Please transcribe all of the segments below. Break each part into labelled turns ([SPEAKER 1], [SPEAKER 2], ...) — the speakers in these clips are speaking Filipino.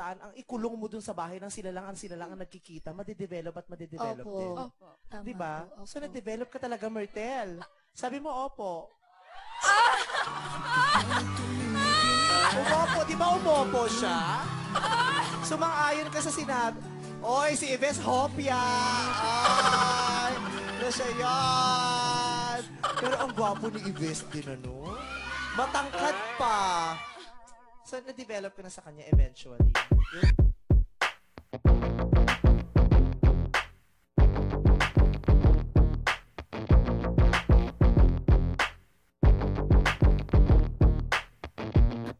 [SPEAKER 1] kabataan, ang ikulong mo dun sa bahay ng sila lang ang nagkikita, madedevelop at madedevelop
[SPEAKER 2] Opo.
[SPEAKER 1] din.
[SPEAKER 3] Opo.
[SPEAKER 2] Tama
[SPEAKER 1] Diba?
[SPEAKER 2] po,
[SPEAKER 1] So,
[SPEAKER 2] opo.
[SPEAKER 1] na-develop ka talaga, Myrtle. Sabi mo, opo. Umopo, di ba umopo siya? Sumang-ayon ka sa sinabi. Oy, si Ives Hopia! Ay! Na siya yan! Pero ang gwapo ni Ives din, ano? Matangkad pa! So, na-develop ka na sa kanya eventually.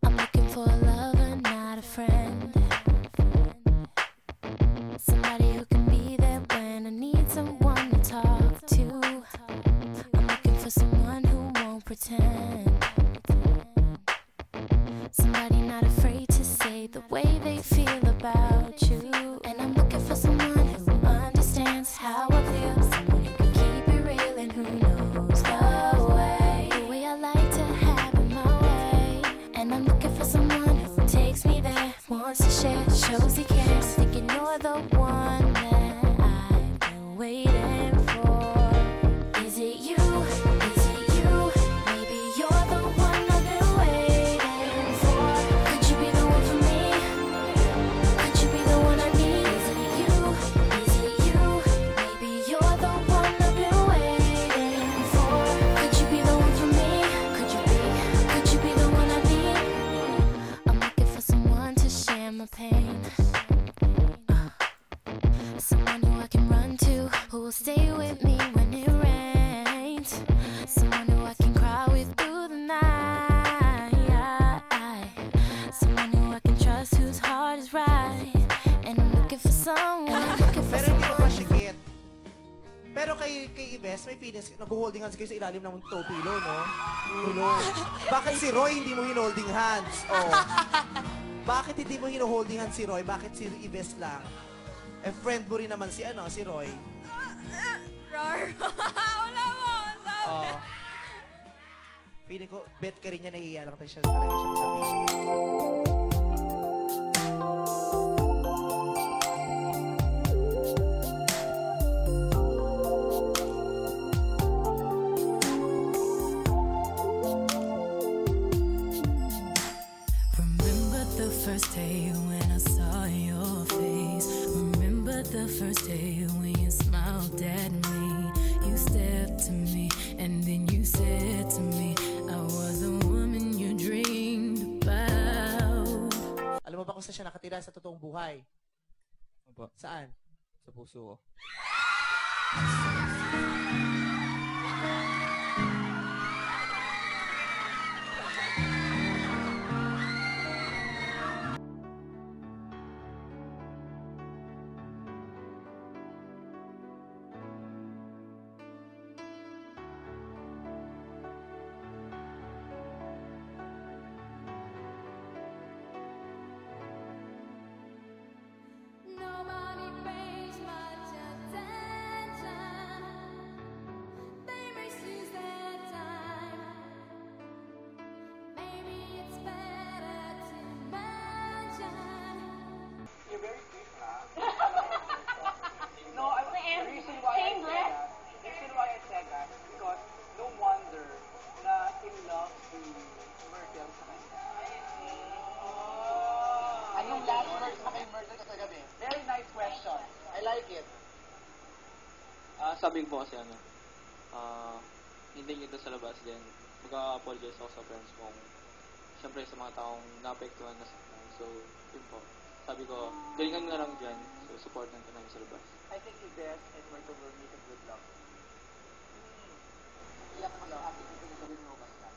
[SPEAKER 4] I'm looking for a lover, not a friend. Somebody who can be there when I need someone to talk to. I'm looking for someone who won't pretend. Somebody not afraid to say the way they feel about you. And I'm looking for someone who understands how I feel. Someone who can keep it real and who knows the way I like to have it my way. And I'm looking for someone who takes me there, wants to share, shows he cares. Thinking you're the one that I've been waiting for. Is it you? Is it you? Maybe you're the one I've been waiting for. Could you be the one for me? Could you be the one I need? Is it you? Is it you? Maybe you're the one I've been waiting for. Could you be the one for me? Could you be the one I need? I'm looking for someone to share my pain. Someone who I can run to, who will stay with me when it rains. Someone who I can cry with through the night. Someone who I can trust, whose heart is right. And I'm looking for someone, looking for
[SPEAKER 1] Pero hindi mo
[SPEAKER 4] someone.
[SPEAKER 1] masyikit. Pero kay Ives, may feelings, nag-holding hands kayo sa ilalim ng toe pillow, no? Tulong. Bakit si Roy hindi mo hinolding hands? Oh. Bakit hindi mo hino-holding hands si Roy? Bakit si Ives lang? Eh, friend mo rin naman si Roy.
[SPEAKER 3] Roar. Wala mo. Sabi.
[SPEAKER 1] Oh. Feeling ko, bet ka rin niya, nahihiya lang tayo siya talaga siya sabihin.
[SPEAKER 4] Remember the first day when I saw your face. Remember the first day when you smiled at me. You stepped to me and then you said to me, I was the woman you dreamed about.
[SPEAKER 1] Alam mo ba kung saan siya nakatira sa totoong buhay?
[SPEAKER 5] Opo,
[SPEAKER 1] Saan?
[SPEAKER 5] sa puso ko.
[SPEAKER 4] Nobody pays much attention. They misuse their time. Maybe it's better to mention.
[SPEAKER 6] You're very cute, huh? No, the reason why I said that is because no wonder na in love si Myrtle sa kanya. Anong last words mo kay Myrtle kagabi? Very nice question. I like it.
[SPEAKER 5] Sabi ko po kasi hindi kita sa labas din. Mag-apologize ako sa friends kung siyempre sa mga taong naapektuhan na sa So, yun po. Sabi ko, galingan mo na lang dyan. So, supportan ko namin sa labas.
[SPEAKER 6] I think Ives and Myrtle will meet a good love. Iyak mo lang. Ate, ito yung sabihin mo basta.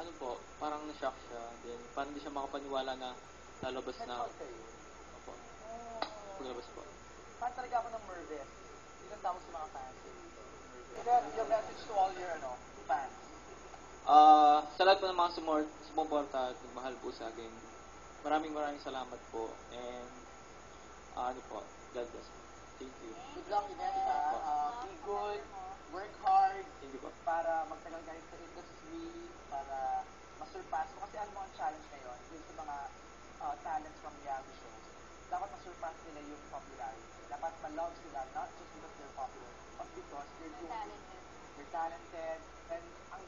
[SPEAKER 5] Ano po, parang na-shock siya. Then, parang hindi siya makapaniwala na lalabas na.
[SPEAKER 6] Nag-out kayo.
[SPEAKER 5] Opo, paglabas po.
[SPEAKER 6] Fan talaga ako ng Mervis. Ilan tao sa mga fans? Your message to all your fans.
[SPEAKER 5] Sa lahat po ng mga sumuporta at nagmahal po sa akin, maraming salamat po. And, ano po, God bless po. Thank you.
[SPEAKER 6] Good luck, Ines. Be good. Work hard.
[SPEAKER 5] Thank you po.
[SPEAKER 6] Para magtagal kayo sa industry. Para masurpass mo. Kasi ano mo ang challenge ngayon? Yung sa mga talents from reality shows, dapat ma-surpass nila yung popularity. Dapat ma-love sila, not just because they're popular, but because they're talented, and ang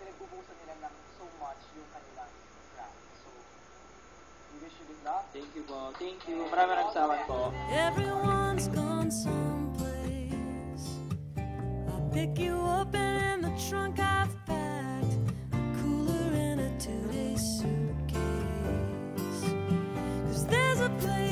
[SPEAKER 6] pinagbubusan nila ng so much yung kanilang craft. So, we wish you good luck.
[SPEAKER 5] Thank you po. Thank you. Maraming salamat po.
[SPEAKER 2] Everyone's gone someplace. I'll pick you up and in the trunk I've packed a cooler and a 2-day suitcase. 'Cause there's a place